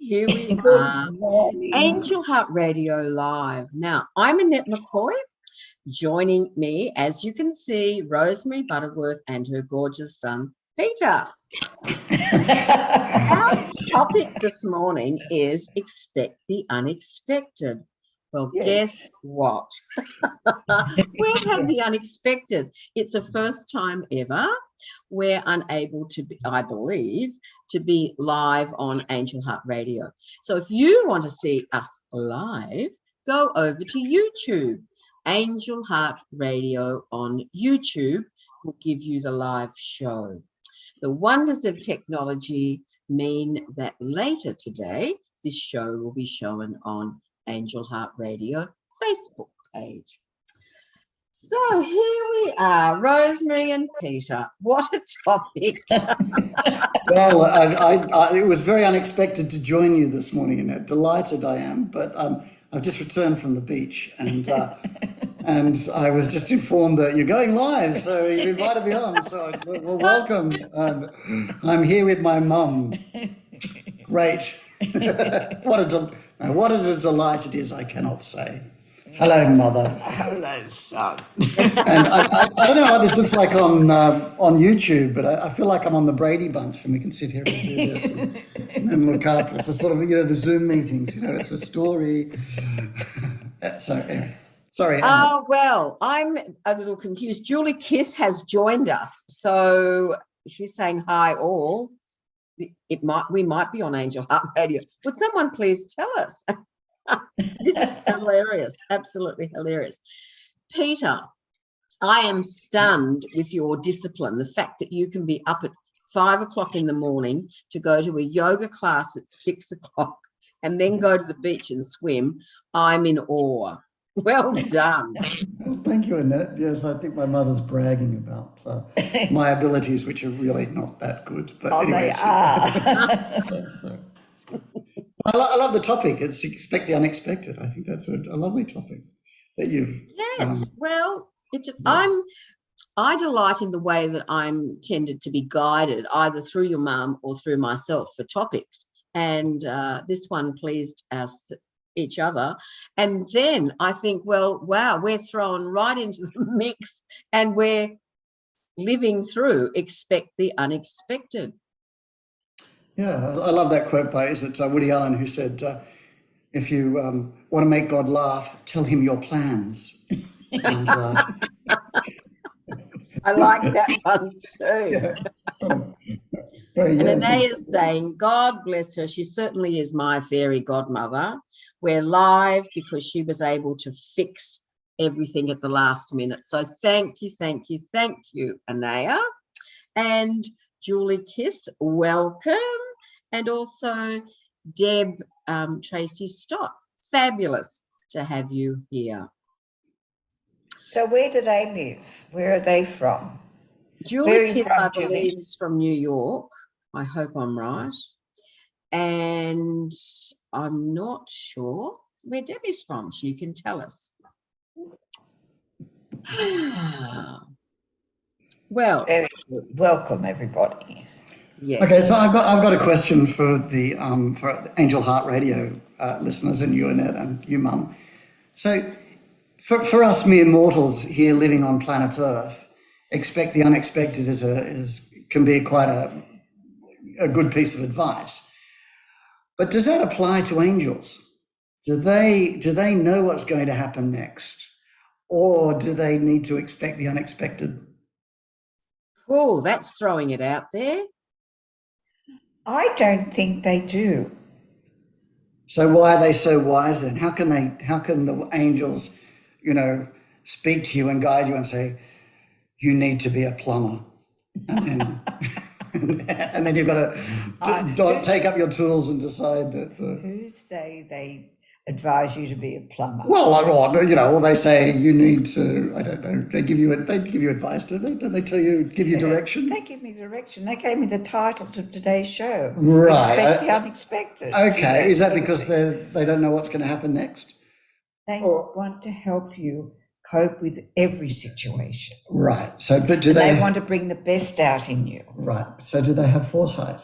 Here we Good are. morning. Angel Heart Radio Live. Now, I'm Annette McCoy. Joining me, as you can see, Rosemary Butterworth and her gorgeous son, Peter. Our topic this morning is expect the unexpected. Well, Yes. guess what? We've had the unexpected. It's a first time ever. We're unable to be, I believe, to be live on Angel Heart Radio. So if you want to see us live, go over to YouTube. Angel Heart Radio on YouTube will give you the live show. The wonders of technology mean that later today, this show will be shown on Angel Heart Radio Facebook page. So here we are, Rosemary and Peter. What a topic. Well, it was very unexpected to join you this morning, Annette. Delighted I am, but I've just returned from the beach and I was just informed that you're going live, so you invited me on. So, well, welcome. I'm here with my mum. Great. What a delight it is, I cannot say. Hello, Mother. Hello, son. And I don't know how this looks like on YouTube, but I feel like I'm on the Brady Bunch, and we can sit here and do this and look up. It's a sort of, the Zoom meetings, it's a story. So anyway, sorry. Oh, well, I'm a little confused. Julie Kiss has joined us. So she's saying hi all. We might be on Angel Heart Radio. Would someone please tell us? This is hilarious, absolutely hilarious. Peter, I am stunned with your discipline, the fact that you can be up at 5 o'clock in the morning to go to a yoga class at 6 o'clock and then go to the beach and swim. I'm in awe. Well done. Well, thank you, Annette. Yes, I think my mother's bragging about my abilities, which are really not that good. But anyway, they are. I love the topic. It's expect the unexpected. I think that's a lovely topic that you've. Yes. Well, I delight in the way that I'm tended to be guided either through your mum or through myself for topics. And this one pleased us each other. And then I think, well, wow, we're thrown right into the mix and we're living through expect the unexpected. Yeah, I love that quote by, is it Woody Allen, who said, if you want to make God laugh, tell him your plans. And, I like that one too. Yeah. And Annette is saying, God bless her. She certainly is my fairy godmother. We're live because she was able to fix everything at the last minute. So thank you, Anaya. And Julie Kiss, welcome. And also Deb Tracy Stott. Fabulous to have you here. So where do they live? Where are they from? Julie Kiss, I believe, is from New York. I hope I'm right. And I'm not sure where Deb is from. She can tell us. Well, welcome everybody. Yes. Okay, so I've got a question for the for Angel Heart Radio listeners and you, Annette, and you, Mum. So for us mere mortals here living on planet Earth, expect the unexpected can be quite a good piece of advice. But does that apply to angels? Do they know what's going to happen next, or do they need to expect the unexpected? Oh, that's throwing it out there. I don't think they do. So why are they so wise then? How can the angels, speak to you and guide you and say, you need to be a plumber? And then you've got to take up your tools and decide that. Who say they advise you to be a plumber? Well, or they say you need to. I don't know. They give you advice, do they? Don't they give you direction? They give me direction. They gave me the title to today's show. Right. Expect the unexpected. Okay. Is that because they don't know what's going to happen next? They want to help you cope with every situation. Right. So, but they want to bring the best out in you? Right. So, do they have foresight?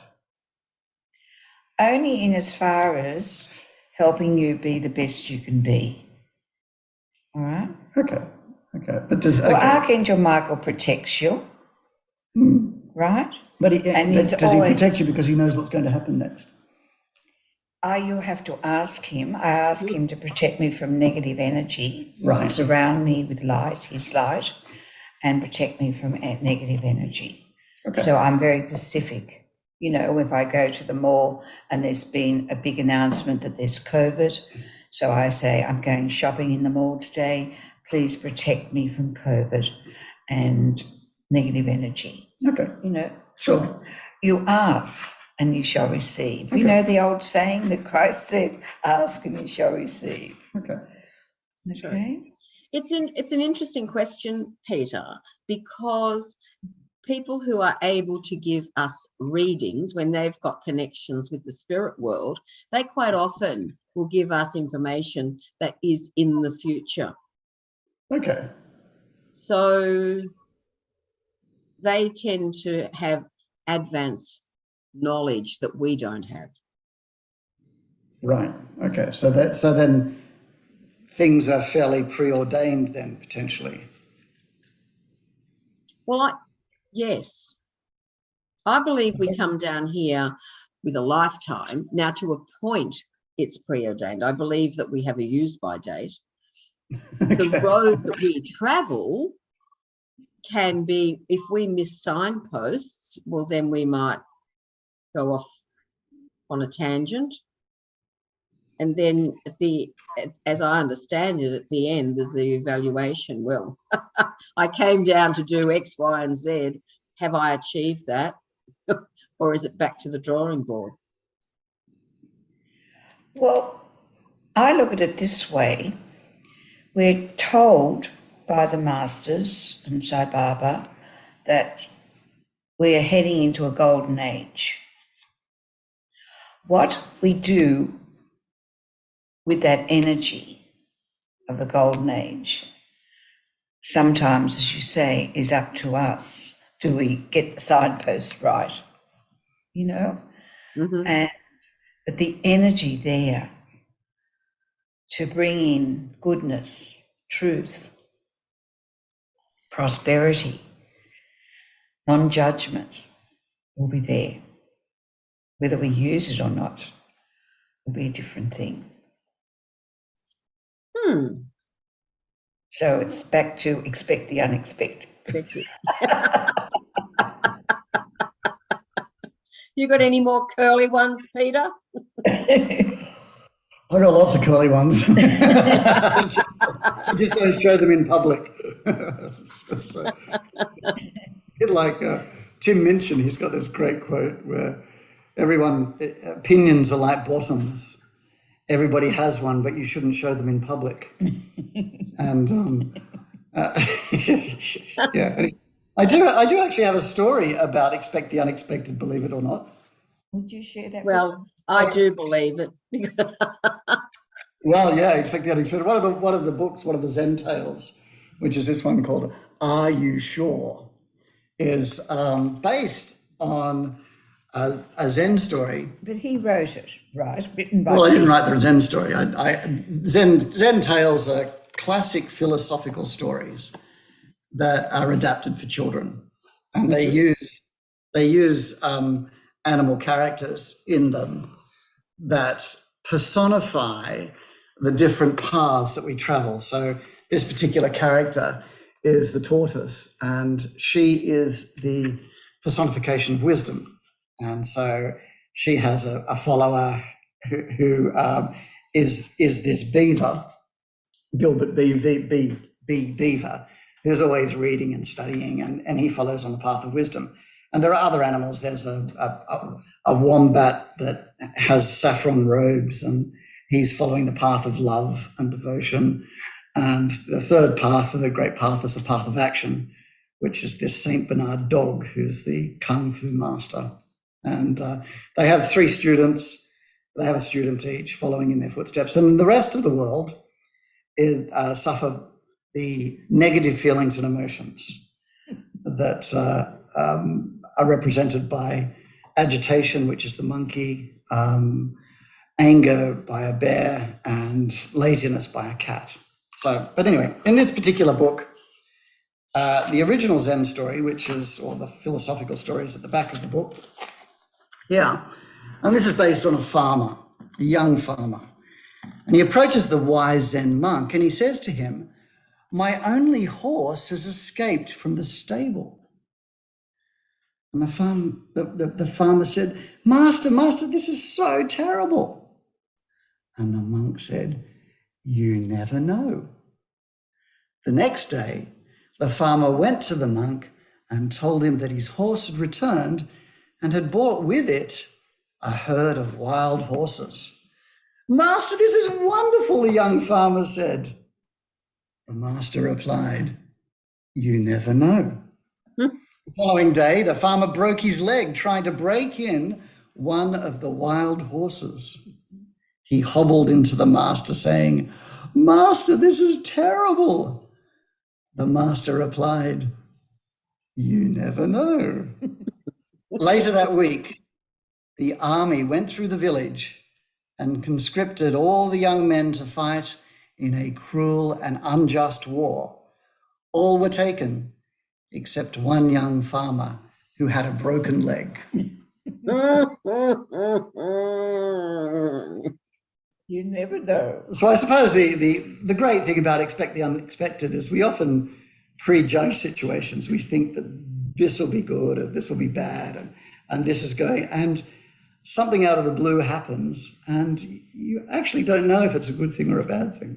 only in as far as helping you be the best you can be. All right? Okay. But does Well, Archangel Michael protects you, right? But And does he's he always- protect you because he knows what's going to happen next? You have to ask him. I ask him to protect me from negative energy, Right. surround me with light, his light, and protect me from negative energy. Okay. So I'm very specific. You know, if I go to the mall and there's been a big announcement that there's COVID, so I say, I'm going shopping in the mall today. Please protect me from COVID and negative energy. Okay. You know, Sure. you ask and you shall receive. Okay. You know the old saying that Christ said, ask and you shall receive. Okay. Okay. It's an interesting question, Peter, because people who are able to give us readings when they've got connections with the spirit world, they quite often will give us information that is in the future. Okay. So they tend to have advanced knowledge that we don't have. Right. Okay. So then things are fairly preordained then, potentially. Well, yes. I believe we come down here with a lifetime. Now, to a point, it's preordained. I believe that we have a use-by date. The road that we travel can be, if we miss signposts, well, then we might go off on a tangent. And then as I understand it, at the end, there's the evaluation. Well, I came down to do X, Y, and Z. Have I achieved that? Or is it back to the drawing board? Well, I look at it this way. We're told by the masters and Sai Baba that we are heading into a golden age. What we do with that energy of the golden age, sometimes, as you say, is up to us. Do we get the signpost right? You know? Mm-hmm. But the energy there to bring in goodness, truth, prosperity, non-judgment will be there. Whether we use it or not will be a different thing. So it's back to expect the unexpected. Thank you. You got any more curly ones, Peter? I got lots of curly ones. just don't show them in public. So, a bit like Tim Minchin, he's got this great quote where opinions are like bottoms. Everybody has one, but you shouldn't show them in public. And yeah, I do actually have a story about expect the unexpected, believe it or not. Would you share that? Well, I do believe it. Well, yeah, expect the unexpected. One of the books, one of the Zen tales, which is this one called "Are You Sure?" is based on a Zen story. But he wrote it, right? Written by. Well, I didn't write the Zen story. Zen tales are classic philosophical stories that are adapted for children, and they use animal characters in them that personify the different paths that we travel. So this particular character is the tortoise, and she is the personification of wisdom. And so she has a follower who is this beaver, Gilbert Beaver, who's always reading and studying, and he follows on the path of wisdom. And there are other animals. There's a wombat that has saffron robes, and he's following the path of love and devotion. And the third path, the great path, is the path of action, which is this Saint Bernard dog, who's the Kung Fu master. And they have 3 students. They have a student each following in their footsteps. And the rest of the world suffer the negative feelings and emotions that are represented by agitation, which is the monkey, anger by a bear, and laziness by a cat. So, but anyway, in this particular book, the original Zen story, or the philosophical story, is at the back of the book. Yeah, and this is based on a farmer, a young farmer. And he approaches the wise Zen monk and he says to him, "My only horse has escaped from the stable." And the farmer said, Master, this is so terrible." And the monk said, "You never know." The next day, the farmer went to the monk and told him that his horse had returned and had brought with it a herd of wild horses. "Master, this is wonderful," the young farmer said. The master replied, "You never know." The following day, the farmer broke his leg trying to break in one of the wild horses. He hobbled into the master saying, "Master, this is terrible." The master replied, "You never know." Later that week, the army went through the village and conscripted all the young men to fight in a cruel and unjust war. All were taken, except one young farmer who had a broken leg. You never know. So I suppose the great thing about expect the unexpected is we often prejudge situations. We think that this will be good or this will be bad and this is going, and something out of the blue happens and you actually don't know if it's a good thing or a bad thing.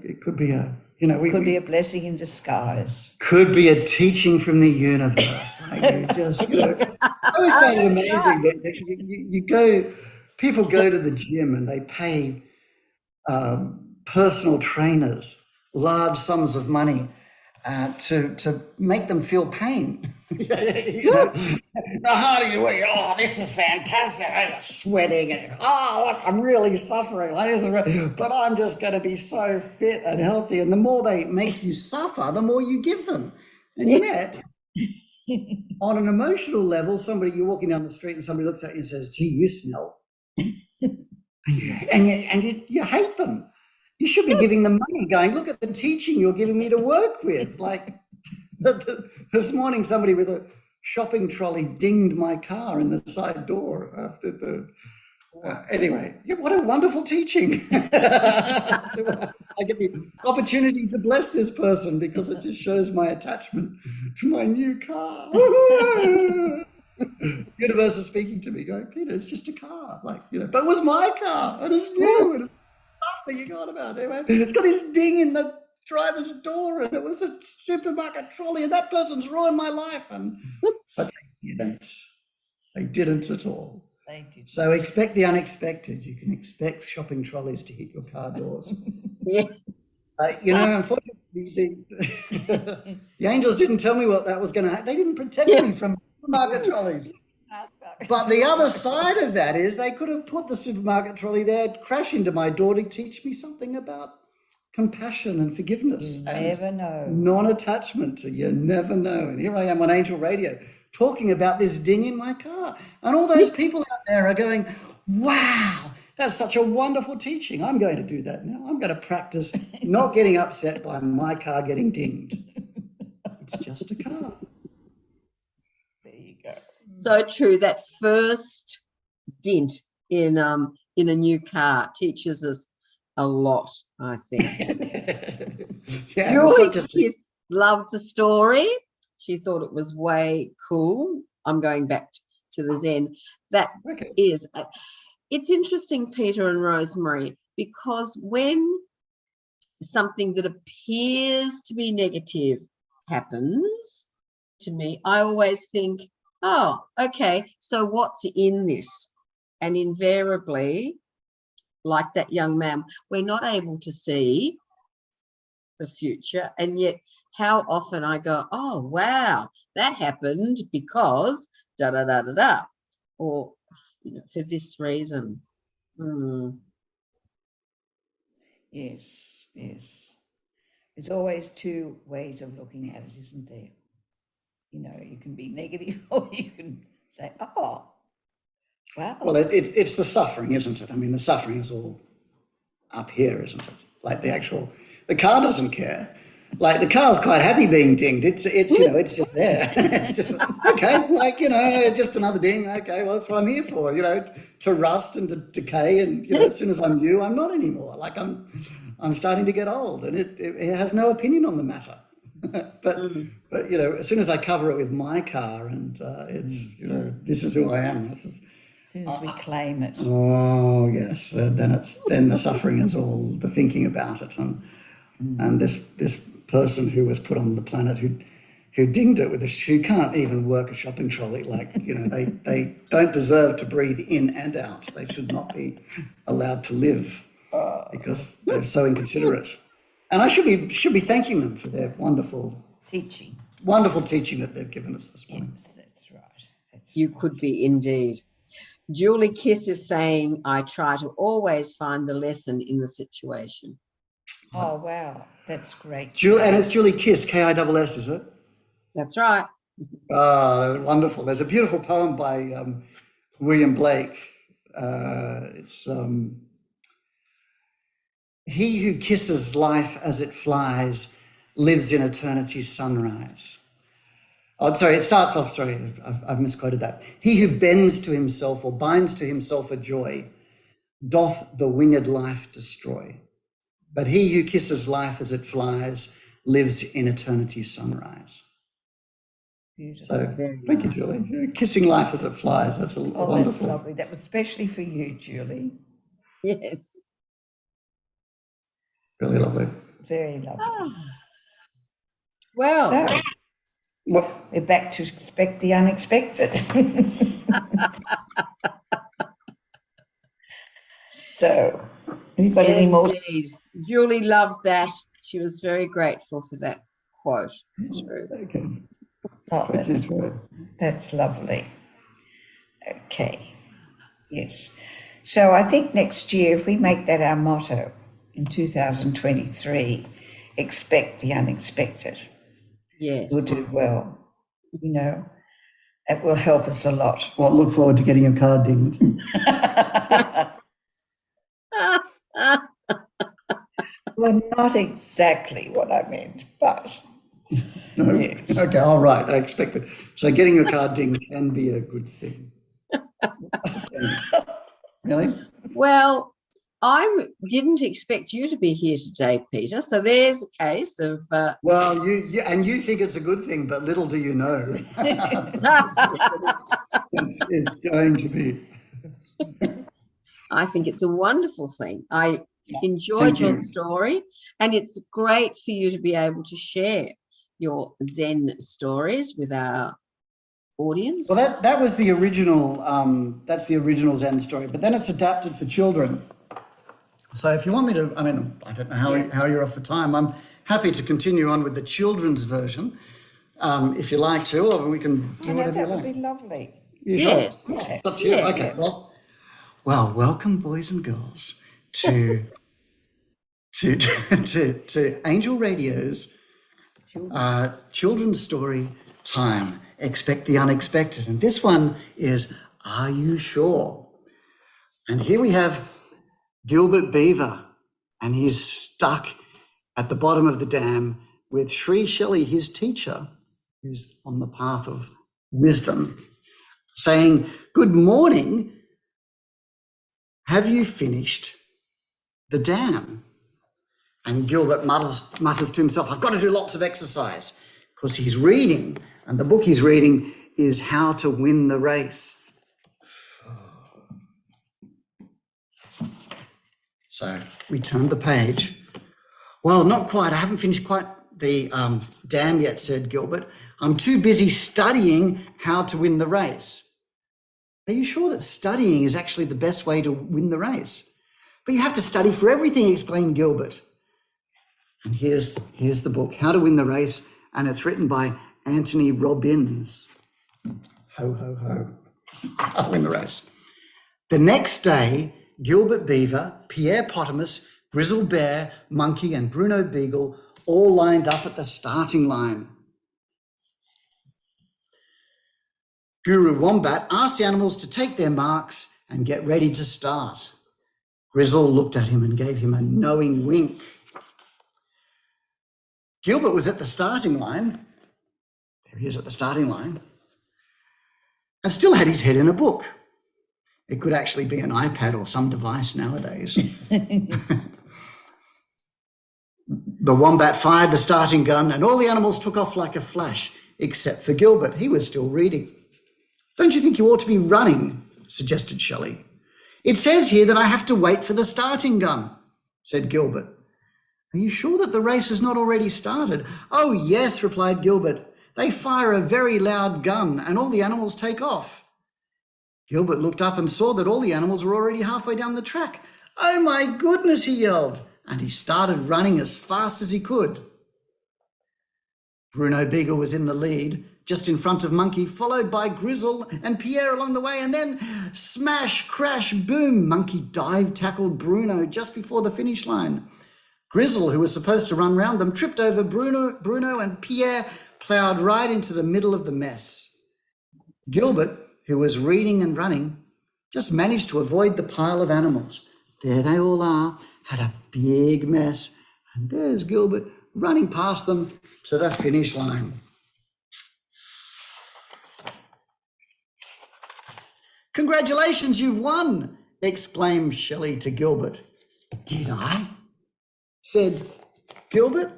It could be Could be a blessing in disguise. Could be a teaching from the universe. Like I always find it amazing that people go to the gym and they pay personal trainers large sums of money to make them feel pain. The harder you work, "Oh, this is fantastic. I'm sweating and look, I'm really suffering. But I'm just going to be so fit and healthy." And the more they make you suffer, the more you give them. And yet, on an emotional level, you're walking down the street and somebody looks at you and says, "Gee, you smell," and you hate them. You should be giving them money, going, "Look at the teaching you're giving me to work with." Like this morning, somebody with a shopping trolley dinged my car in the side door after anyway, what a wonderful teaching. I get the opportunity to bless this person because it just shows my attachment to my new car. Universe is speaking to me, going, "Peter, it's just a car." But it was my car. And it's new. And it's stuff that you got about. Anyway, it's got this ding in the driver's door and it was a supermarket trolley and that person's ruined my life. But they didn't at all. So expect the unexpected. You can expect shopping trolleys to hit your car doors. Unfortunately, the angels didn't tell me what that was going to happen. They didn't protect me from supermarket trolleys. But the other side of that is they could have put the supermarket trolley there, crash into my door to teach me something about compassion and forgiveness. You never know. Non-attachment. You never know. And here I am on Angel Radio talking about this ding in my car. And all those people out there are going, "Wow, that's such a wonderful teaching. I'm going to do that now. I'm going to practice not getting upset by my car getting dinged. It's just a car." There you go. So true. That first dint in a new car teaches us a lot, I think. Julie loved the story. She thought it was way cool. I'm going back to the Zen. That is, it's interesting, Peter and Rosemary, because when something that appears to be negative happens to me, I always think, oh, okay, so what's in this? And invariably, like that young man, we're not able to see the future. And yet how often I go, "Oh, wow, that happened because da, da, da, da, da, or for this reason." Yes. There's always two ways of looking at it, isn't there? You know, you can be negative or you can say, oh, wow. Well, it's the suffering, isn't it? I mean, the suffering is all up here, isn't it? Like the car doesn't care. Like the car's quite happy being dinged. It's you know, it's just there. It's just okay, like, you know, just another ding. Okay, well, that's what I'm here for, you know, to rust and to decay. And, you know, as soon as I'm new, I'm not anymore. Like I'm starting to get old, and it has no opinion on the matter. but you know, as soon as I cover it with my car, and it's, you know, this is who I am. This is. As soon as we claim it. Oh yes, then the suffering is all the thinking about it, and this person who was put on the planet who dinged it who can't even work a shopping trolley, like, you know, they don't deserve to breathe in and out. They should not be allowed to live because they're so inconsiderate. And I should be thanking them for their wonderful teaching that they've given us this morning. Yes, that's right. You could be indeed. Julie Kiss is saying, I try to always find the lesson in the situation. Oh, wow. That's great. And it's Julie Kiss, Kiss, is it? That's right. Oh, wonderful. There's a beautiful poem by William Blake. It's he who kisses life as it flies lives in eternity's sunrise. Oh, sorry, it starts off, sorry, I've misquoted that. He who bends to himself or binds to himself a joy doth the winged life destroy. But he who kisses life as it flies lives in eternity's sunrise. Beautiful. So Very thank you, nice. Julie. Kissing life as it flies, that's wonderful. That's lovely. That was especially for you, Julie. Yes. Really lovely. Very lovely. Well, So we're back to expect the unexpected. So, have you got any more? indeed. Julie loved that. She was very grateful for that quote. True. Okay. Oh, Thank you, Joy. that's lovely. Okay. Yes. So I think next year, if we make that our motto in 2023, expect the unexpected, Yes. we'll do well. You know, it will help us a lot. Well, look forward to getting your card dinged. Well, not exactly what I meant, but No? yes. Okay, all right, I expect it. So getting your card dinged can be a good thing. Really? Well, I didn't expect you to be here today, Peter. So there's a case of. Well, you think it's a good thing, but little do you know, it's going to be. I think it's a wonderful thing. I enjoyed Thank your you. story, and it's great for you to be able to share your Zen stories with our audience. Well, that was the original. That's the original Zen story, but then it's adapted for children. So if you want me to, I mean, I don't know how you're off for time. I'm happy to continue on with the children's version, if you like to, or we can do whatever that you would like. be lovely. You Yes. sure? It's up to you. Yeah. Okay. Well, welcome, boys and girls, to to Angel Radio's children's story time. Expect the unexpected, and this one is Are You Sure? And here we have Gilbert Beaver, and he's stuck at the bottom of the dam with Sri Shelley, his teacher, who's on the path of wisdom, saying, "Good morning. Have you finished the dam?" And Gilbert mutters to himself, "I've got to do lots of exercise," because he's reading, and the book he's reading is How to Win the Race. So we turned the page. "Well, not quite. I haven't finished quite the dam yet," said Gilbert. "I'm too busy studying how to win the race." "Are you sure that studying is actually the best way to win the race?" "But you have to study for everything," exclaimed Gilbert. And here's the book, How to Win the Race, and it's written by Anthony Robbins. Ho, ho, ho. How to Win the Race. The next day, Gilbert Beaver, Pierre Potamus, Grizzle Bear, Monkey, and Bruno Beagle all lined up at the starting line. Guru Wombat asked the animals to take their marks and get ready to start. Grizzle looked at him and gave him a knowing wink. Gilbert was at the starting line. There he is at the starting line. And still had his head in a book. It could actually be an iPad or some device nowadays. The wombat fired the starting gun and all the animals took off like a flash, except for Gilbert. He was still reading. Don't you think you ought to be running? Suggested Shelley. It says here that I have to wait for the starting gun, said Gilbert. Are you sure that the race has not already started? Oh, yes, replied Gilbert. They fire a very loud gun and all the animals take off. Gilbert looked up and saw that all the animals were already halfway down the track. Oh, my goodness, he yelled, and he started running as fast as he could. Bruno Beagle was in the lead, just in front of Monkey, followed by Grizzle and Pierre along the way, and then smash, crash, boom, Monkey dive-tackled Bruno just before the finish line. Grizzle, who was supposed to run round them, tripped over Bruno and Pierre ploughed right into the middle of the mess. Gilbert, who was reading and running, just managed to avoid the pile of animals. There they all are, had a big mess, and there's Gilbert running past them to the finish line. Congratulations, you've won, exclaimed Shelley to Gilbert. Did I? Said Gilbert.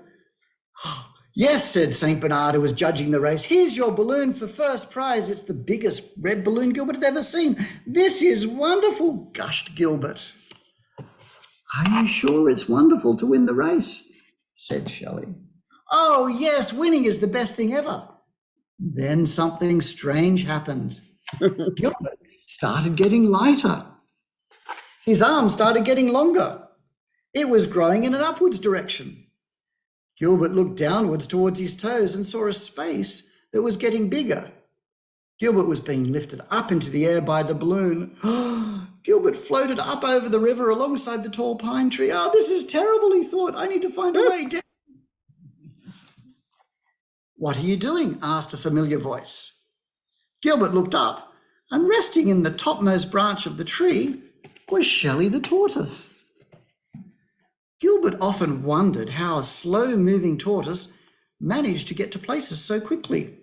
Oh, yes, said St. Bernard, who was judging the race. Here's your balloon for first prize. It's the biggest red balloon Gilbert had ever seen. This is wonderful, gushed Gilbert. Are you sure it's wonderful to win the race? Said Shelley. Oh, yes, winning is the best thing ever. Then something strange happened. Gilbert started getting lighter. His arm started getting longer. It was growing in an upwards direction. Gilbert looked downwards towards his toes and saw a space that was getting bigger. Gilbert was being lifted up into the air by the balloon. Gilbert floated up over the river alongside the tall pine tree. Oh, this is terrible, he thought. I need to find a way down. What are you doing? Asked a familiar voice. Gilbert looked up, and resting in the topmost branch of the tree was Shelley the tortoise. Gilbert often wondered how a slow-moving tortoise managed to get to places so quickly.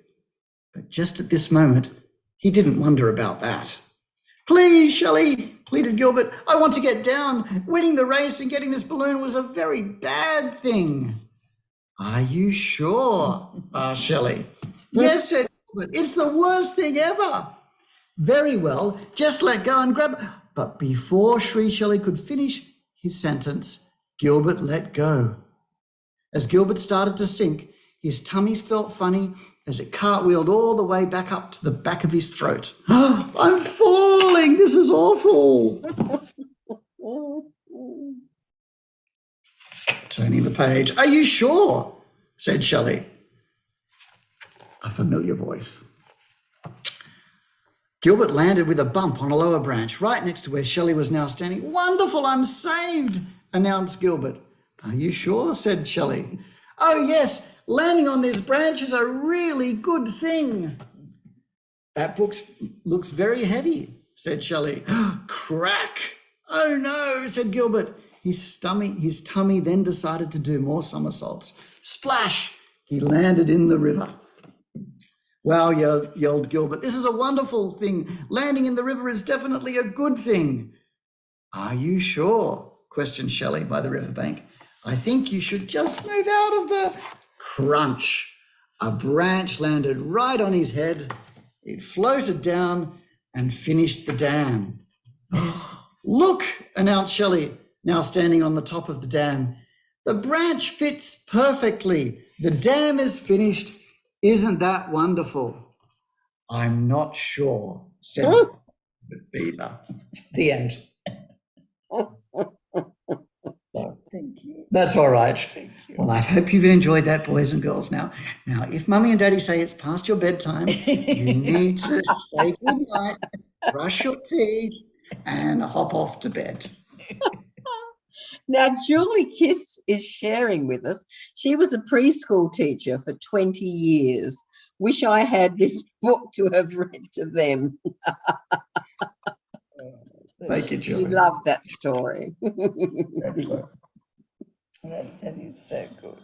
But just at this moment, he didn't wonder about that. Please, Shelley, pleaded Gilbert, I want to get down. Winning the race and getting this balloon was a very bad thing. Are you sure? Asked Shelley. Yes, said Gilbert, it's the worst thing ever. Very well, just let go and grab. But before Shelley could finish his sentence, Gilbert let go. As Gilbert started to sink, his tummy felt funny as it cartwheeled all the way back up to the back of his throat. I'm falling! This is awful! Turning the page. Are you sure? Said Shelley. A familiar voice. Gilbert landed with a bump on a lower branch, right next to where Shelley was now standing. Wonderful, I'm saved, announced Gilbert. Are you sure? Said Shelley. Oh, yes, landing on this branch is a really good thing. That book looks very heavy, said Shelley. Crack! Oh, no, said Gilbert. His tummy then decided to do more somersaults. Splash! He landed in the river. Wow, yelled Gilbert. This is a wonderful thing. Landing in the river is definitely a good thing. Are you sure? Questioned Shelley by the riverbank. I think you should just move out of the... Crunch. A branch landed right on his head. It floated down and finished the dam. Look, announced Shelley, now standing on the top of the dam. The branch fits perfectly. The dam is finished. Isn't that wonderful? I'm not sure, said the beaver. The end. So, thank you. That's all right. Thank you. Well, I hope you've enjoyed that, boys and girls. Now, if Mummy and Daddy say it's past your bedtime, you need to say good night, brush your teeth, and hop off to bed. Now, Julie Kiss is sharing with us. She was a preschool teacher for 20 years Wish I had this book to have read to them. Thank you, She Julie. loved that story. Excellent. That is so good.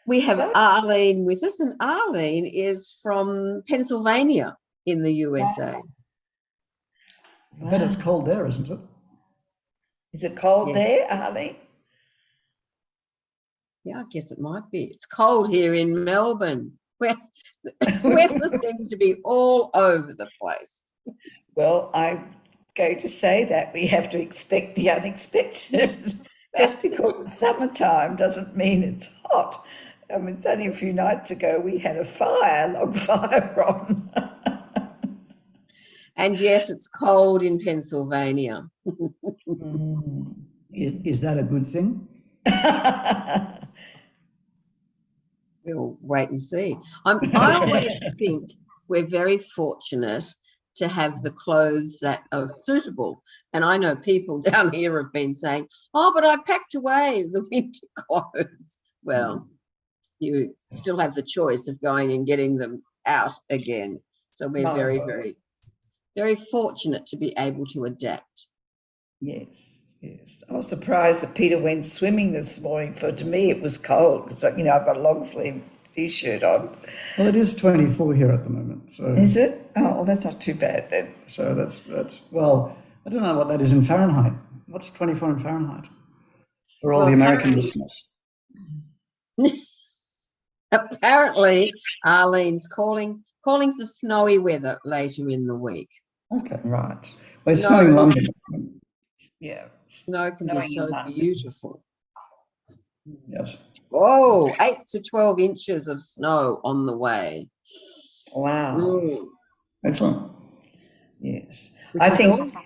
We have So- Arlene with us, and Arlene is from Pennsylvania in the USA. I bet it's cold there, isn't it? Is it cold Yeah. there, Arlene? Yeah, I guess it might be. It's cold here in Melbourne, where the weather seems to be all over the place. Well, I'm going to say that we have to expect the unexpected. Just because it's summertime doesn't mean it's hot. I mean, it's only a few nights ago we had a log fire on. And yes, it's cold in Pennsylvania. Is that a good thing? We'll wait and see. I always think we're very fortunate to have the clothes that are suitable. And I know people down here have been saying, oh, but I packed away the winter clothes. Well, you still have the choice of going and getting them out again. So we're No. very, very, very fortunate to be able to adapt. Yes, yes. I was surprised that Peter went swimming this morning. To me, it was cold because, I've got a long sleeve t-shirt on. Well, it is 24 here at the moment. So Is it? Oh, well, that's not too bad then. so that's well, I don't know what that is in Fahrenheit. What's 24 in Fahrenheit? For all Well, the American apparently- listeners. Apparently, Arlene's calling for snowy weather later in the week. Okay. Right. Well, it's No. snowing in London. Yeah. Snow can be Snowing in so London. beautiful. Yes. Oh, 8 to 12 inches of snow on the way. Wow. Mm. Excellent. Yes. Which I is think, awesome.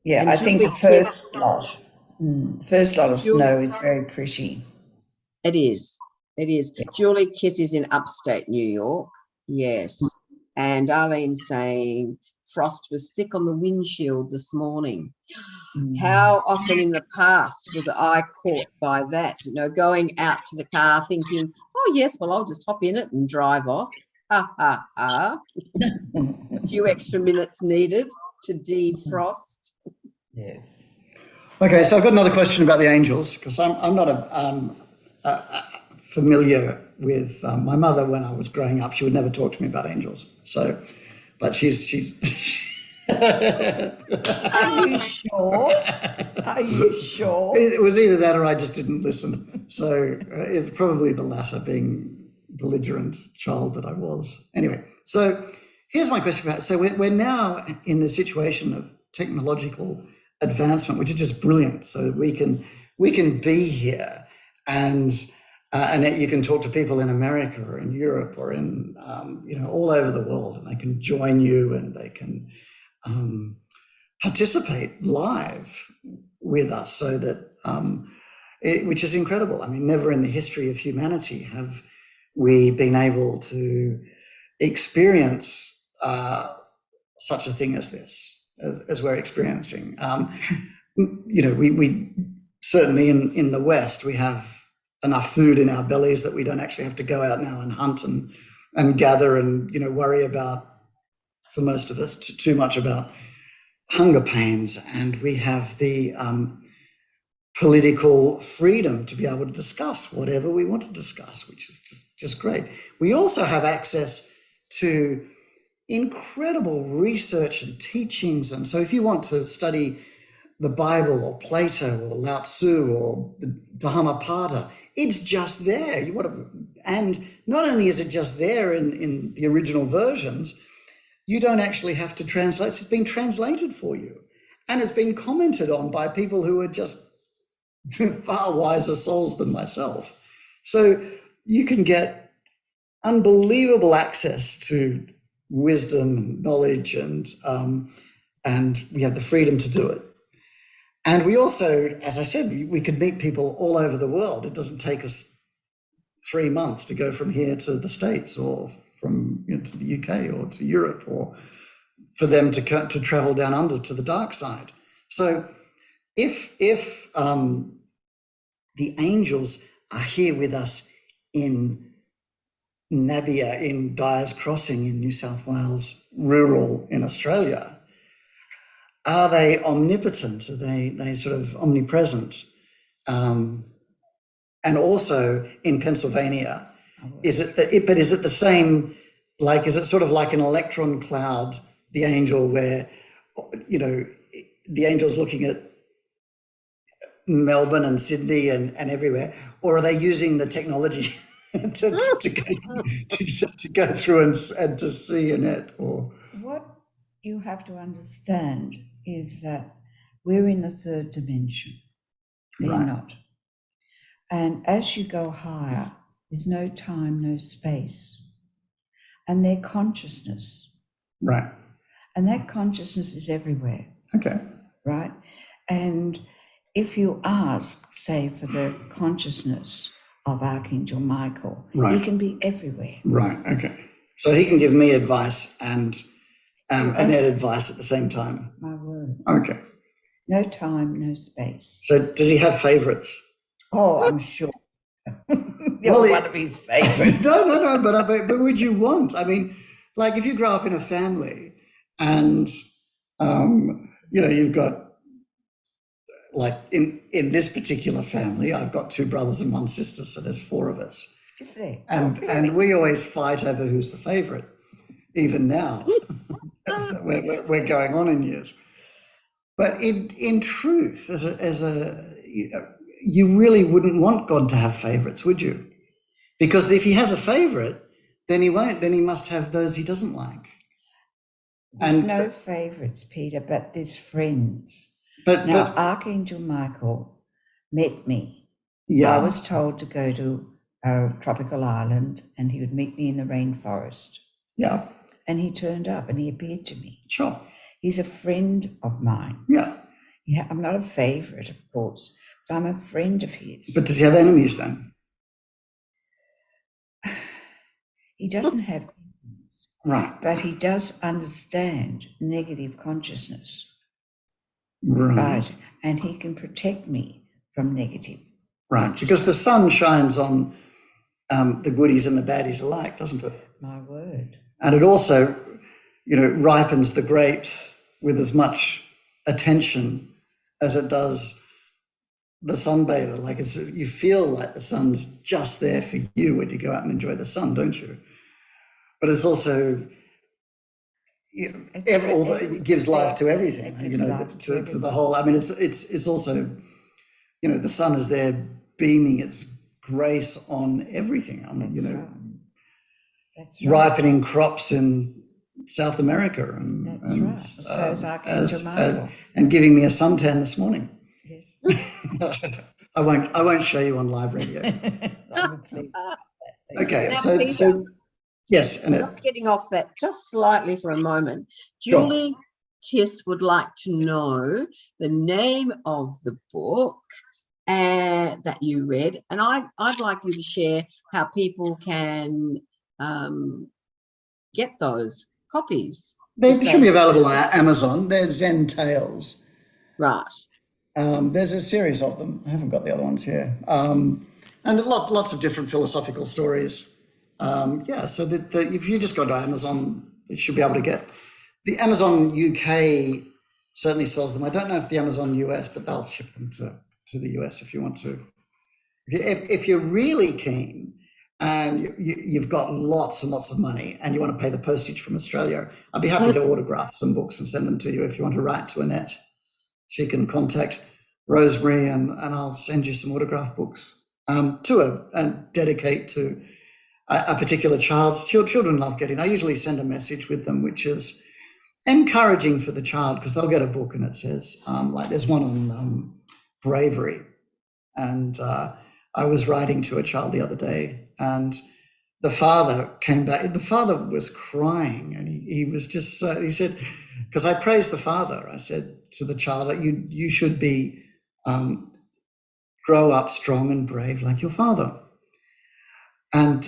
yeah, And I think the Julie first lot, of Julie- snow is very pretty. It is. It is. Yeah. Julie Kiss is in upstate New York. Yes. And Arlene's saying frost was thick on the windshield this morning. How often in the past was I caught by that? Going out to the car thinking, oh, yes, well, I'll just hop in it and drive off. Ha, ha, ha. A few extra minutes needed to defrost. Yes. Okay, so I've got another question about the angels because I'm not familiar with my mother. When I was growing up, she would never talk to me about angels. So, but she's Are you sure? Are you sure? it was either that or I just didn't listen. So it's probably the latter, being belligerent child that I was. Anyway, so here's my question about. So we're now in the situation of technological advancement, which is just brilliant. So that we can be here and you can talk to people in America or in Europe or in all over the world, and they can join you and they can participate live with us. So that which is incredible. I mean, never in the history of humanity have we been able to experience such a thing as this, as we're experiencing. We certainly in the West, we have enough food in our bellies that we don't actually have to go out now and hunt and gather and worry about, for most of us, too much about hunger pains. And we have the political freedom to be able to discuss whatever we want to discuss, which is just great. We also have access to incredible research and teachings. And so if you want to study the Bible or Plato or Lao Tzu or the Dhammapada, it's just there. And not only is it just there in the original versions, you don't actually have to translate. It's been translated for you. And it's been commented on by people who are just far wiser souls than myself. So you can get unbelievable access to wisdom and knowledge, and we have the freedom to do it. And we also, as I said, we could meet people all over the world. It doesn't take us 3 months to go from here to the States or from to the UK or to Europe, or for them to travel down under to the dark side. So if the angels are here with us in Nabia in Dyer's Crossing in New South Wales, rural in Australia, are they omnipotent? Are they sort of omnipresent? And also in Pennsylvania, is it the same? Like, is it sort of like an electron cloud, the angel, where, you know, the angel's looking at Melbourne and Sydney and everywhere, or are they using the technology to go through and to see Annette? Or What you have to understand is that we're in the third dimension. They're Right. not. And as you go higher, there's no time, no space. And their consciousness. Right. And that consciousness is everywhere. Okay. Right? And if you ask, say, for the consciousness of Archangel Michael, Right. he can be everywhere. Right. Okay. So he can give me advice and Annette advice at the same time. My word. Okay. No time, no space. So does he have favourites? Oh, I'm sure. You're Well, one of his favourites. No. But would you want? I mean, like, if you grow up in a family and you know, you've got, like, in this particular family, I've got 2 brothers and 1 sister, so there's 4 of us. Is there? And we always fight over who's the favourite, even now. we're going on in years. But in truth, you really wouldn't want God to have favourites, would you? Because if he has a favourite, then he won't. Then he must have those he doesn't like. There's no favourites, Peter, but there's friends. But Archangel Michael met me. yeah, I was told to go to a tropical island and he would meet me in the rainforest. yeah, And he turned up and he appeared to me. sure, He's a friend of mine. yeah. Yeah, I'm not a favourite, of course, but I'm a friend of his. But does he have enemies then? He doesn't have enemies, Right, but he does understand negative consciousness. right, And he can protect me from negative. right. Because the sun shines on the goodies and the baddies alike, doesn't it? My word. And it also, you know, ripens the grapes with as much attention as it does the sunbather. Like, you feel like the sun's just there for you when you go out and enjoy the sun, don't you? But it's also, you know, it gives life to everything. You know, to the whole. I mean, it's also, you know, the sun is there beaming its grace on everything. On, you know, That's right. ripening crops in South America, and That's right. So is Archangel Michael. and giving me a suntan this morning. Yes. I won't show you on live radio. Okay, Now, so Peter, yes, and just getting off that just slightly for a moment. Sure. Julie Kiss would like to know the name of the book that you read, and I'd like you to share how people can get those copies. they should be available on Amazon. They're Zen Tales. Right. There's a series of them. I haven't got the other ones here. And lots of different philosophical stories. Yeah, so if you just go to Amazon, you should be able to get. The Amazon UK certainly sells them. I don't know if the Amazon US, but they'll ship them to the US if you want to. If you're really keen and you've got lots and lots of money and you want to pay the postage from Australia, I'd be happy to autograph some books and send them to you if you want to write to Annette. She can contact Rosemary and I'll send you some autograph books and dedicate to a particular child's. Children love getting. I usually send a message with them, which is encouraging for the child, because they'll get a book and it says, like, there's one on bravery. And I was writing to a child the other day, and the father came back. The father was crying, and he was just, he said, because I praised the father, I said to the child, you should be, grow up strong and brave like your father. And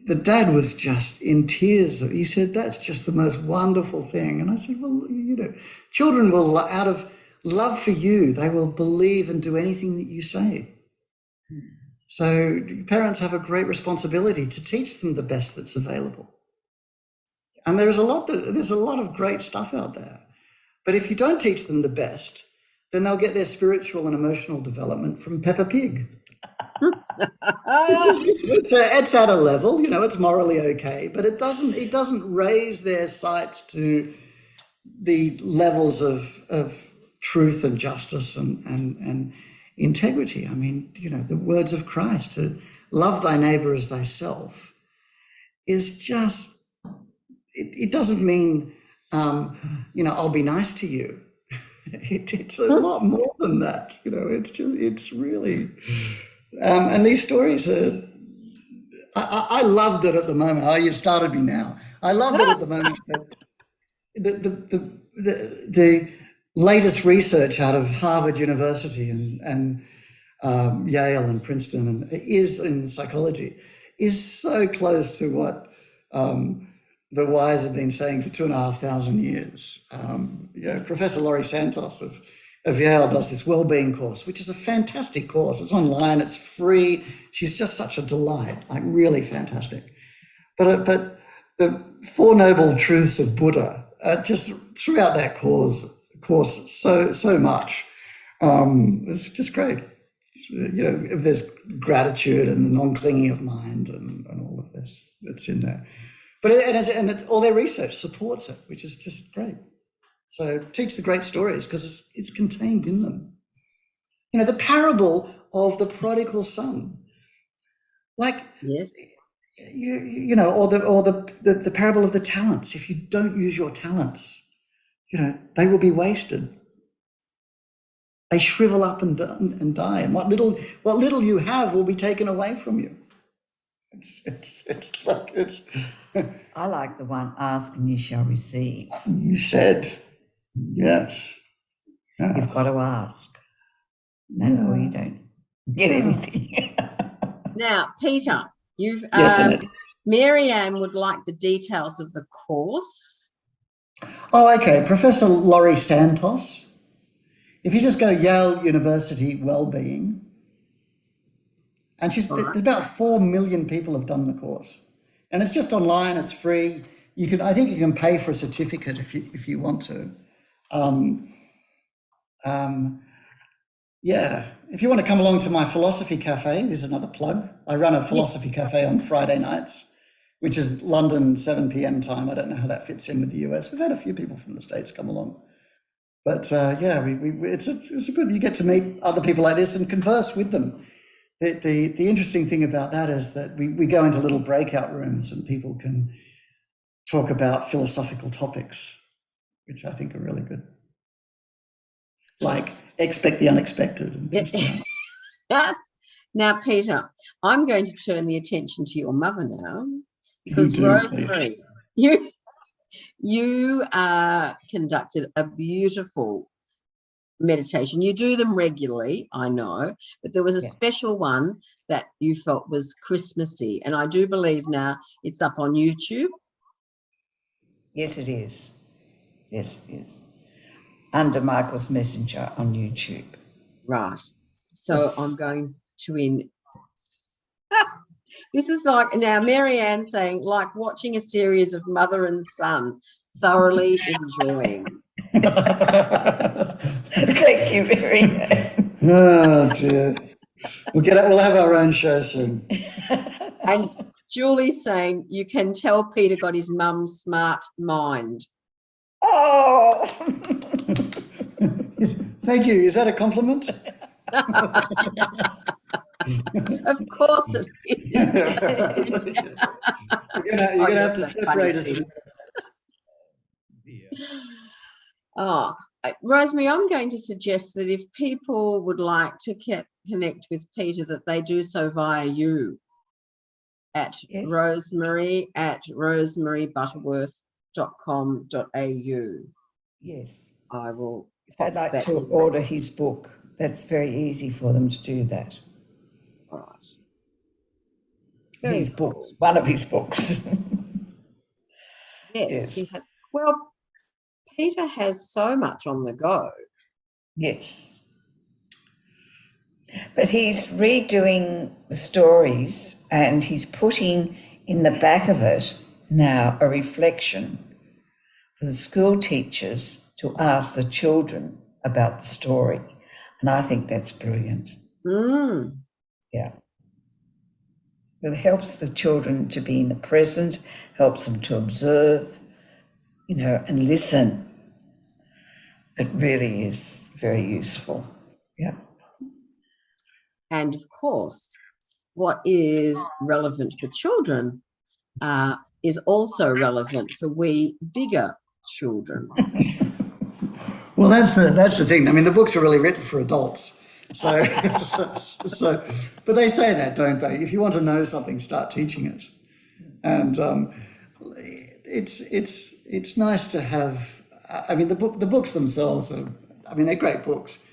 the dad was just in tears. He said, that's just the most wonderful thing. And I said, well, you know, children will, out of love for you, they will believe and do anything that you say. So parents have a great responsibility to teach them the best that's available. And there's a lot of great stuff out there. But if you don't teach them the best, then they'll get their spiritual and emotional development from Peppa Pig. It's at a level, it's morally okay, but it doesn't raise their sights to the levels of truth and justice and integrity. I mean, the words of Christ, to love thy neighbor as thyself, is just, it doesn't mean, I'll be nice to you. It's a lot more than that. It's really, and these stories are, I love that at the moment. Oh, you've started me now. I love that at the moment that the latest research out of Harvard University and Yale and Princeton is in psychology is so close to what the wise have been saying for 2,500 years. Professor Laurie Santos of Yale does this wellbeing course, which is a fantastic course. It's online, it's free. She's just such a delight, like really fantastic. But the Four Noble Truths of Buddha just throughout that course so much. It's just great. If there's gratitude and the non-clinging of mind and all of this that's in there. But all their research supports it, which is just great. So teach the great stories because it's contained in them. The parable of the prodigal son, like yes, or the parable of the talents. If you don't use your talents, they will be wasted. They shrivel up and die, and what little you have will be taken away from you. It's like it's. I like the one, ask and you shall receive. You said, yes. You've got to ask, or you don't get anything. Now, Peter, you've Annette. Mary Ann would like the details of the course. Oh, okay. Professor Laurie Santos. If you just go Yale University Wellbeing, and there's about 4 million people have done the course, and it's just online. It's free. I think you can pay for a certificate if you want to. If you want to come along to my philosophy cafe, there's another plug. I run a philosophy cafe on Friday nights, which is London 7 p.m. time. I don't know how that fits in with the US. We've had a few people from the States come along. But it's a good, you get to meet other people like this and converse with them. The interesting thing about that is that we go into little breakout rooms and people can talk about philosophical topics, which I think are really good. Like expect the unexpected. And things like that. Now, Peter, I'm going to turn the attention to your mother now, because Rosemary, you conducted a beautiful meditation. You do them regularly, I know, but there was a special one that you felt was Christmassy, and I do believe now it's up on YouTube. Yes, it is. Yes, it is. Under Michael's Messenger on YouTube. Right. So I'm going to this is like now Mary Ann saying, like watching a series of mother and son, thoroughly enjoying. Thank you, Mary Ann. Oh dear. We'll have our own show soon. And Julie's saying, you can tell Peter got his mum's smart mind. Oh. Thank you. Is that a compliment? Of course it is. You're gonna have to separate us. Rosemary, I'm going to suggest that if people would like to connect with Peter, that they do so via you at Rosemary at rosemarybutterworth.com.au. Yes. I will. If they'd like to order his book, that's very easy for them to do that. All right. His books, one of his books. Yes. He has. Well, Peter has so much on the go. Yes. But he's redoing the stories and he's putting in the back of it now a reflection for the school teachers to ask the children about the story. And I think that's brilliant. Mm. Yeah. It helps the children to be in the present, helps them to observe, and listen. It really is very useful. Yeah. And of course, what is relevant for children is also relevant for we bigger children. Well, that's the thing. I mean, the books are really written for adults. So, but they say that, don't they? If you want to know something, start teaching it. And it's nice to have. I mean, the books themselves are. I mean, they're great books.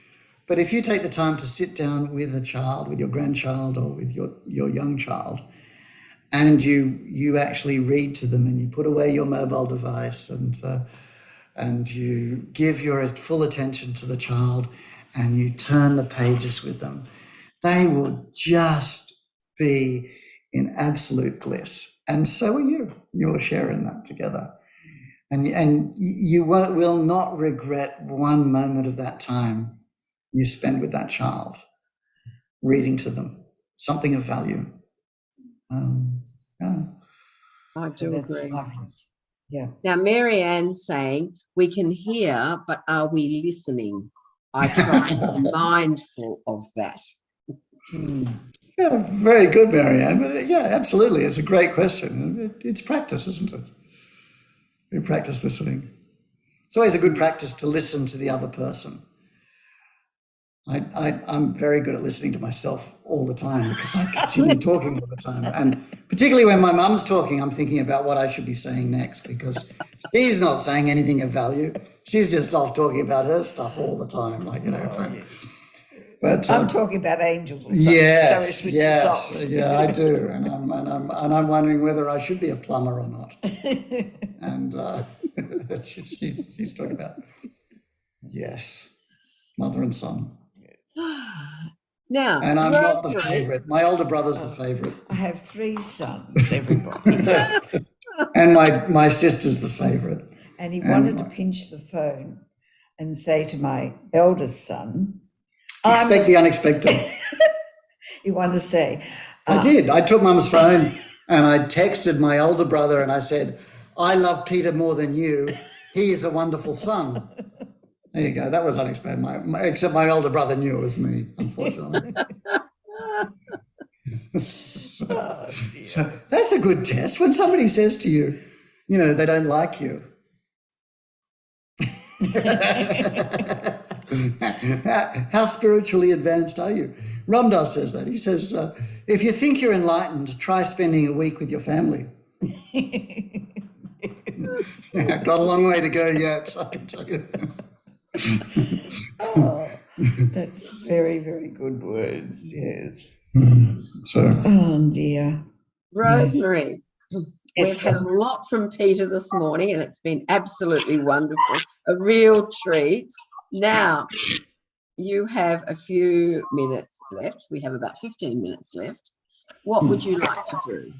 But if you take the time to sit down with a child, with your grandchild or with your young child, and you actually read to them, and you put away your mobile device, and you give your full attention to the child, and you turn the pages with them, they will just be in absolute bliss. And so are you. You're sharing that together. And you will not regret one moment of that time you spend with that child, reading to them something of value. Yeah. I do agree. Lovely. Yeah. Now, Mary Ann's saying, we can hear, but are we listening? I try to be mindful of that. Yeah, very good, Marianne. But yeah, absolutely. It's a great question. It's practice, isn't it? We practice listening. It's always a good practice to listen to the other person. I'm very good at listening to myself all the time because I continue talking all the time. And particularly when my mum's talking, I'm thinking about what I should be saying next because she's not saying anything of value. She's just off talking about her stuff all the time, But I'm talking about angels or something. Yes, so yes, yeah, I do, and I'm wondering whether I should be a plumber or not. And she's talking about mother and son. Now, And I'm not the Rosemary, favourite. My older brother's the favourite, I have 3 sons, everybody. and my sister's the favourite. And he wanted to pinch the phone and say to my eldest son, Expect the unexpected. he wanted to say, I did. I took Mum's phone and I texted my older brother and I said, I love Peter more than you. He is a wonderful son. There you go. That was unexpected. Except my older brother knew it was me, unfortunately. So that's a good test. When somebody says to you, they don't like you. How spiritually advanced are you? Ram Dass says that. He says, if you think you're enlightened, try spending a week with your family. Got a long way to go yet, I can tell you. that's very, very good words, yes. So, Oh, dear. Rosemary, Yes, we've had a lot from Peter this morning and it's been absolutely wonderful, a real treat. Now, you have a few minutes left. We have about 15 minutes left. What would you like to do?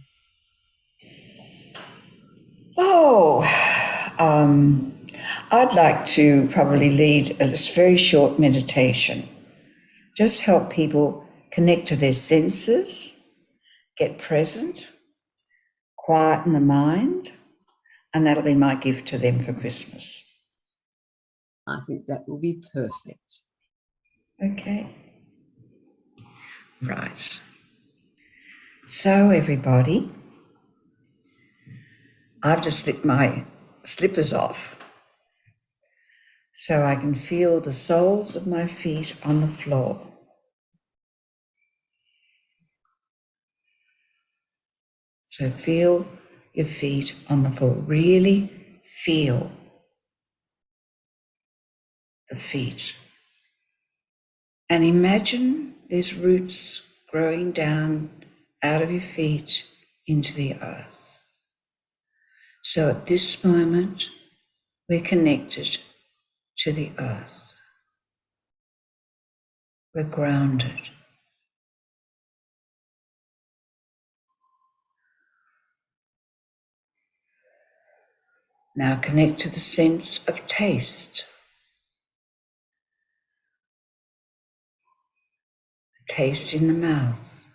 I'd like to probably lead a very short meditation. Just help people connect to their senses, get present, quieten the mind, and that'll be my gift to them for Christmas. I think that will be perfect. Okay. Right. So, everybody, I've just slipped my slippers off so I can feel the soles of my feet on the floor. So feel your feet on the floor. Really feel the feet. And imagine there's roots growing down out of your feet into the earth. So at this moment, we're connected to the earth. We're grounded. Now connect to the sense of taste. The taste in the mouth.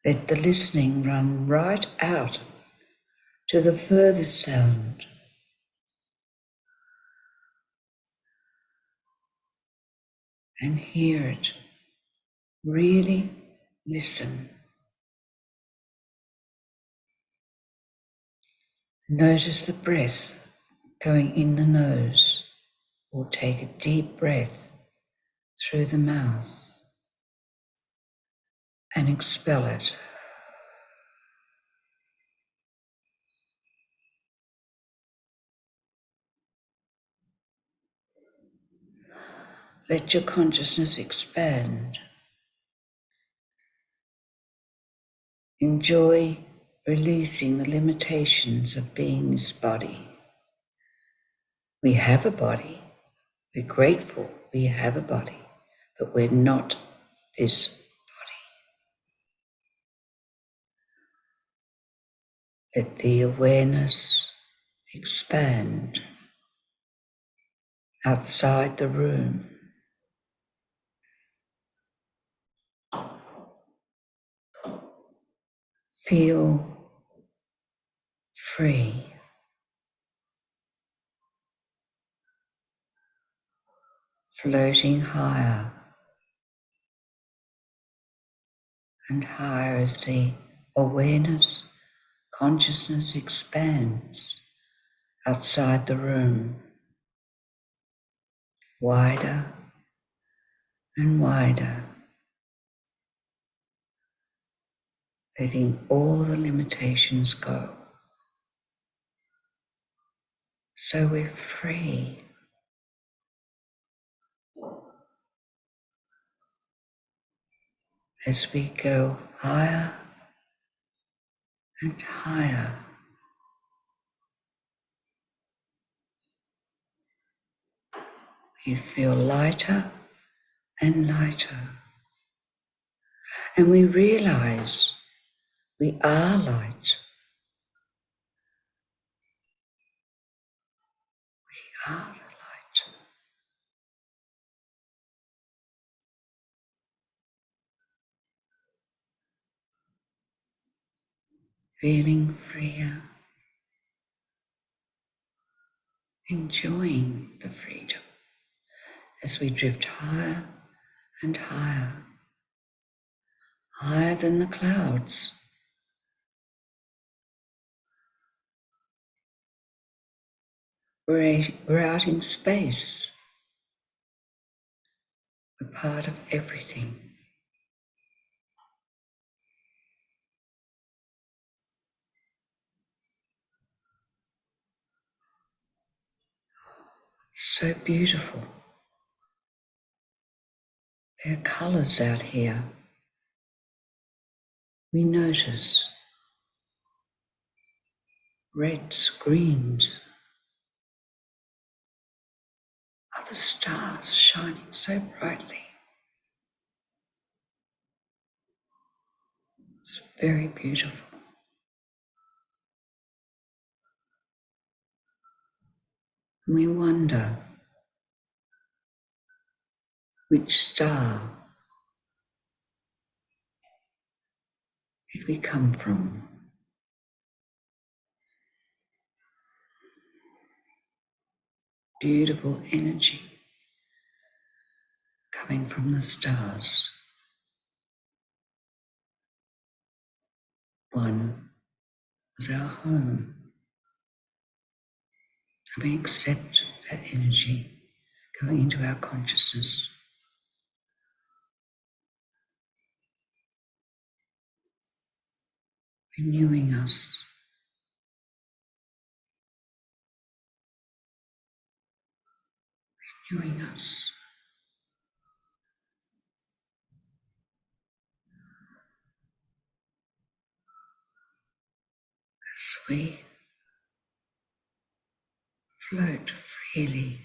Let the listening run right out to the furthest sound. And hear it. Really listen. Notice the breath going in the nose, or take a deep breath through the mouth and expel it. Let your consciousness expand. Enjoy releasing the limitations of being this body. We have a body. We're grateful we have a body, but we're not this body. Let the awareness expand outside the room. Feel free. Floating higher and higher as the awareness, consciousness expands outside the room, wider and wider, letting all the limitations go. So we're free. As we go higher and higher, we feel lighter and lighter. And we realize we are light. We are the light. Feeling freer, enjoying the freedom as we drift higher and higher, higher than the clouds. We're out in space. We're part of everything. So beautiful. There are colours out here. We notice reds, greens, other stars shining so brightly. It's very beautiful. And we wonder which star did we come from? Beautiful energy coming from the stars. One was our home, and we accept that energy going into our consciousness. Renewing us. Renewing us. As we float freely,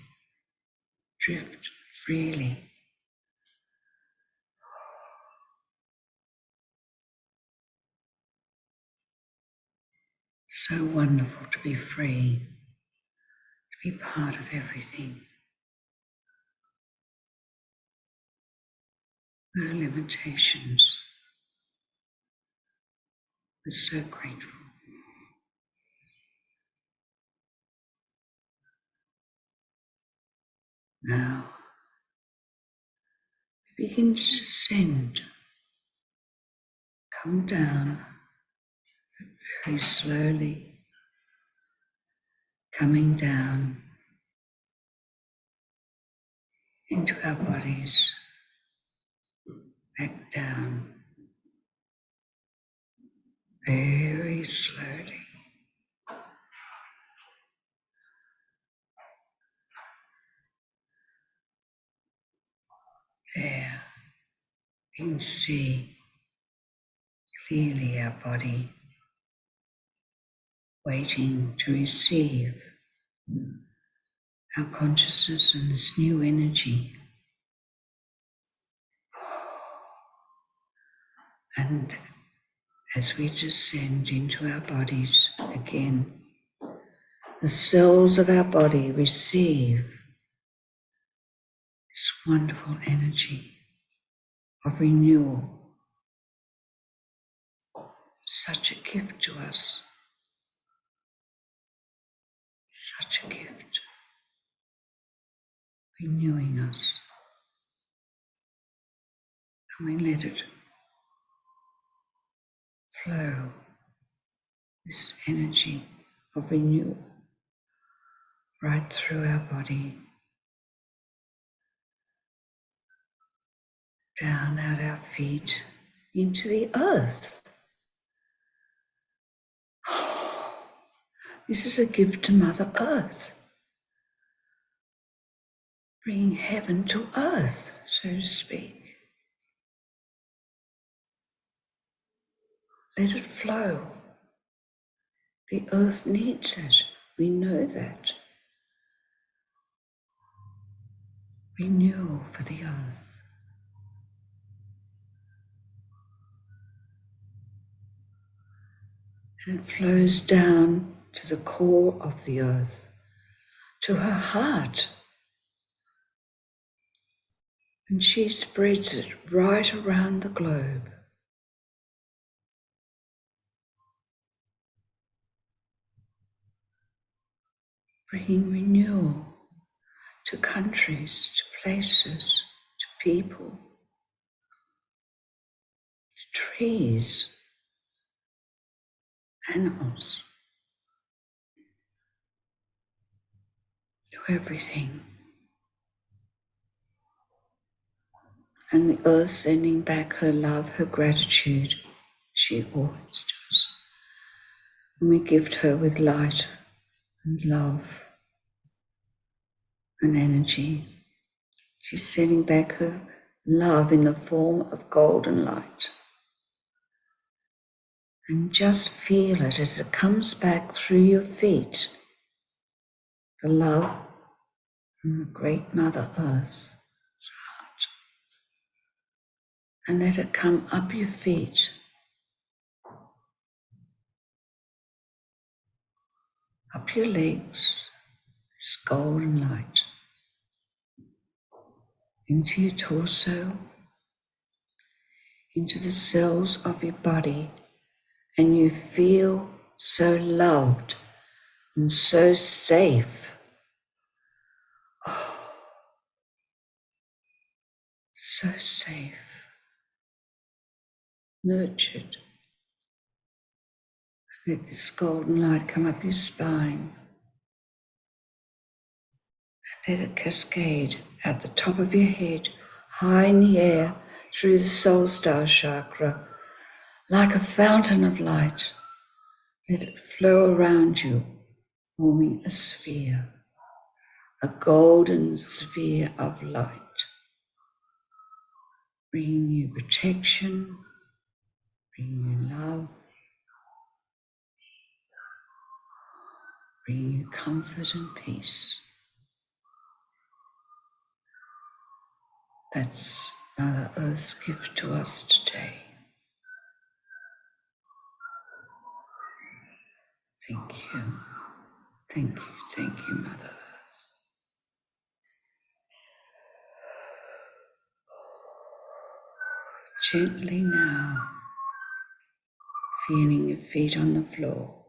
drift freely, So wonderful to be free, to be part of everything. No limitations. We're so grateful. Now, we begin to descend, come down very slowly, coming down into our bodies, back down, very slowly. There, you can see clearly our body waiting to receive our consciousness and this new energy. And as we descend into our bodies again, the cells of our body receive this wonderful energy of renewal. Such a gift to us. Such a gift. Renewing us. And we let it flow, this energy of renewal, right through our body, down at our feet, into the earth. This is a gift to Mother Earth, bringing heaven to earth, so to speak. Let it flow. The earth needs it. We know that. Renewal for the earth. And it flows down to the core of the earth, to her heart. And she spreads it right around the globe. Bringing renewal to countries, to places, to people, to trees, animals, to everything. And the earth sending back her love, her gratitude, she always does. And we gift her with light and love and energy. She's sending back her love in the form of golden light. And just feel it as it comes back through your feet. The love from the great Mother Earth's heart. And let it come up your feet, up your legs, this golden light, into your torso, into the cells of your body, and you feel so loved and so safe. Oh, so safe, nurtured. Let this golden light come up your spine. And let it cascade at the top of your head, high in the air, through the soul star chakra, like a fountain of light. Let it flow around you, forming a sphere, a golden sphere of light, bringing you protection, bringing you love, bringing you comfort and peace. That's Mother Earth's gift to us today. Thank you. Thank you. Thank you, Mother. Gently now, feeling your feet on the floor,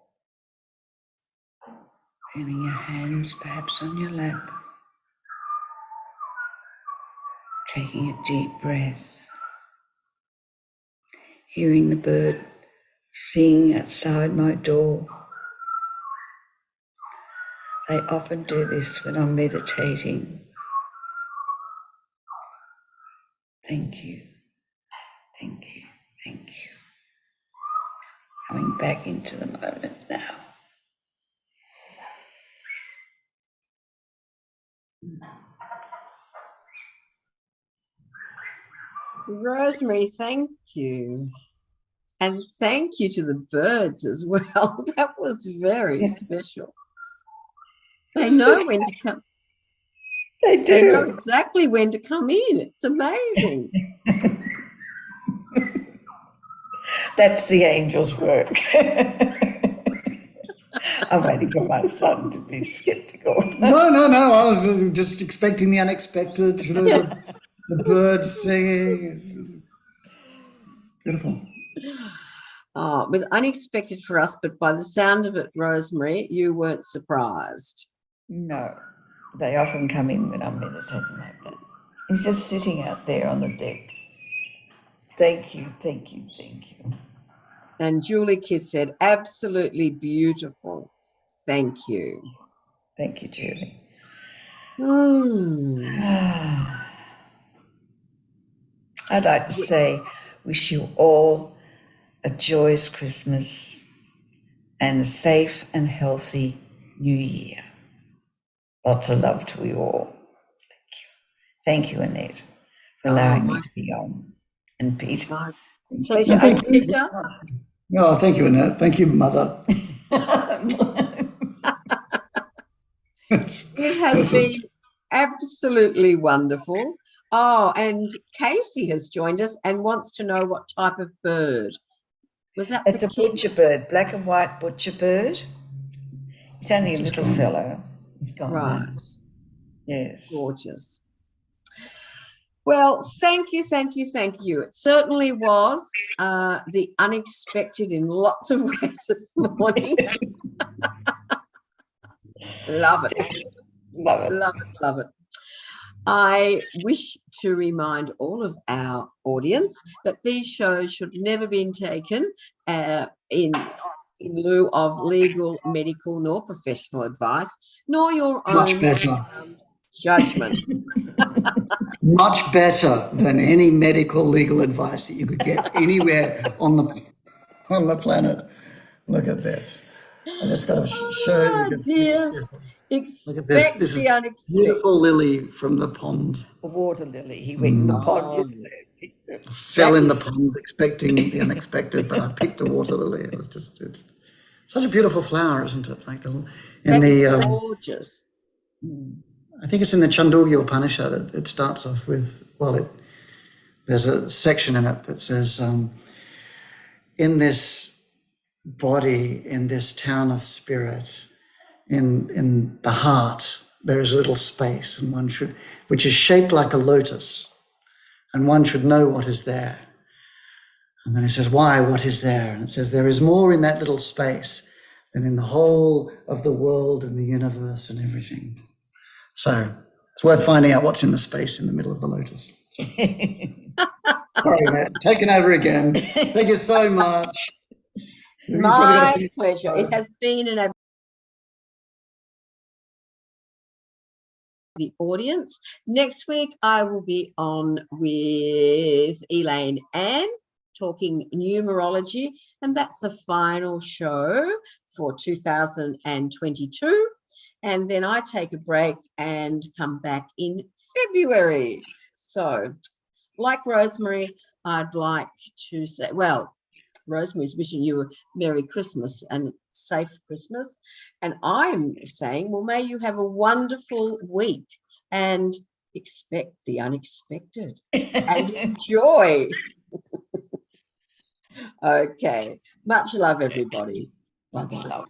feeling your hands perhaps on your lap, taking a deep breath, hearing the bird sing outside my door. They often do this when I'm meditating. Thank you, thank you, thank you. Coming back into the moment now. Rosemary, thank you. And thank you to the birds as well. That was very special. They know when to come. They do. They know exactly when to come in. It's amazing. That's the angel's work. I'm waiting for my son to be skeptical. No. I was just expecting the unexpected. You know, the birds singing. Beautiful. Oh, it was unexpected for us, but by the sound of it, Rosemary, you weren't surprised. No, they often come in when I'm meditating like that. He's just sitting out there on the deck. Thank you, thank you, thank you. And Julie Kiss said, absolutely beautiful. Thank you. Thank you, Julie. I'd like to say, wish you all a joyous Christmas and a safe and healthy New Year. Lots of love to you all. Thank you, Annette, for allowing me to be on. And Peter. My pleasure. Thank And Peter? Oh, thank you, Annette. Thank you, Mother. It has been absolutely wonderful. Oh, and Casey has joined us and wants to know what type of bird. Was that It's the a kid? butcher bird, black and white butcher bird. He's only a little fellow. He's gone Right. now. Yes. Gorgeous. Well, thank you, thank you, thank you. It certainly was the unexpected in lots of ways this morning. Love it. Love it. Love it, love it. I wish to remind all of our audience that these shows should never be taken in lieu of legal, medical, nor professional advice, nor your Much own better. judgment. Much better than any medical legal advice that you could get anywhere on the planet. Look at this. I just got to show you. Dear. Look at this. Expect This is the unexpected. beautiful lily from the pond. A water lily. He went in the pond yesterday and picked it. Fell in the pond expecting the unexpected, but I picked a water lily. It was it's such a beautiful flower, isn't it? Like Gorgeous. I think it's in the Chandogya Upanishad. It starts off with, there's a section in it that says, in this body, in this town of spirit, in the heart, there is a little space, and which is shaped like a lotus, and one should know what is there. And then it says, why, what is there? And it says, there is more in that little space than in the whole of the world and the universe and everything. So it's worth finding out what's in the space in the middle of the lotus. So. Sorry, Matt. Taking over again. Thank you so much. My pleasure. It has been the audience. Next week, I will be on with Elaine Ann talking numerology, and that's the final show for 2022. And then I take a break and come back in February. So, like Rosemary, I'd like to say, well, Rosemary's wishing you a Merry Christmas and safe Christmas. And I'm saying, well, may you have a wonderful week and expect the unexpected and enjoy. Okay. Much love, everybody. Bye-bye. Much love.